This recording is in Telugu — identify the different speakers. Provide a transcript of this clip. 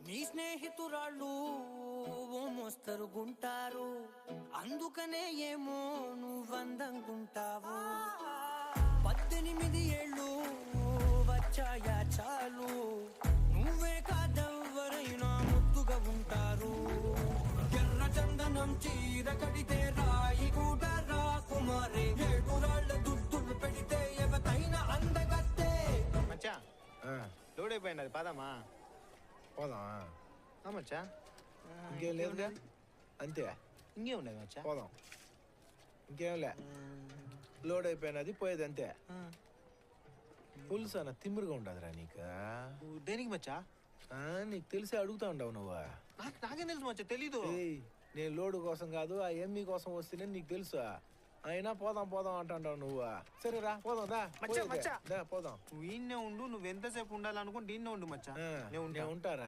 Speaker 1: నీ స్నేహితురాళ్ళు ఓ మోస్తరుగుంటారు, అందుకనే ఏమో నువ్వందంగుంటావు. 18 ఏళ్ళు వచ్చాయా చాలు, నువ్వే కాదెవ్వరైనా ముద్దుగా ఉంటారు. ఎర్ర చందనం చీర కడితే రాయి కూడా రాకుమారే, ఏడురాళ్ళ దుద్దులు పెడితే ఎవతైనా అందగత్తే.
Speaker 2: మచ్చా లోడ్ అయిపోయినది పదమా
Speaker 3: పోదాం.
Speaker 2: మచ్చా
Speaker 3: ఇంకేం లేదుగా, అంతే.
Speaker 2: ఇంకే ఉండదు మచ్చా.
Speaker 3: పోదాం, ఇంకేం లే. లోడ్ అయిపోయినది పోయేది అంతే. పులుసు అన్న తిమ్మిరిగా ఉండదురా నీకు.
Speaker 2: దేనికి మచ్చా?
Speaker 3: నీకు తెలిసి అడుగుతా ఉండవు నువ్వు.
Speaker 2: నాకేం తెలుసు మచ్చా, తెలీదు.
Speaker 3: నేను లోడు కోసం కాదు, ఆ ఎమ్మి కోసం వస్తేనే నీకు తెలుసు. అయినా పోదాం పోదాం అంటావు నువ్వు. సరేరా పోదాం దా.
Speaker 2: మచ్చా, మచ్చా.
Speaker 3: దా పోదాం.
Speaker 2: నువ్వు ఈయన్నే ఉండు, నువ్వు ఎంతసేపు ఉండాలనుకుంటే ఈయన్నే ఉండు మచ్చా.
Speaker 3: నేను ఉంటారా.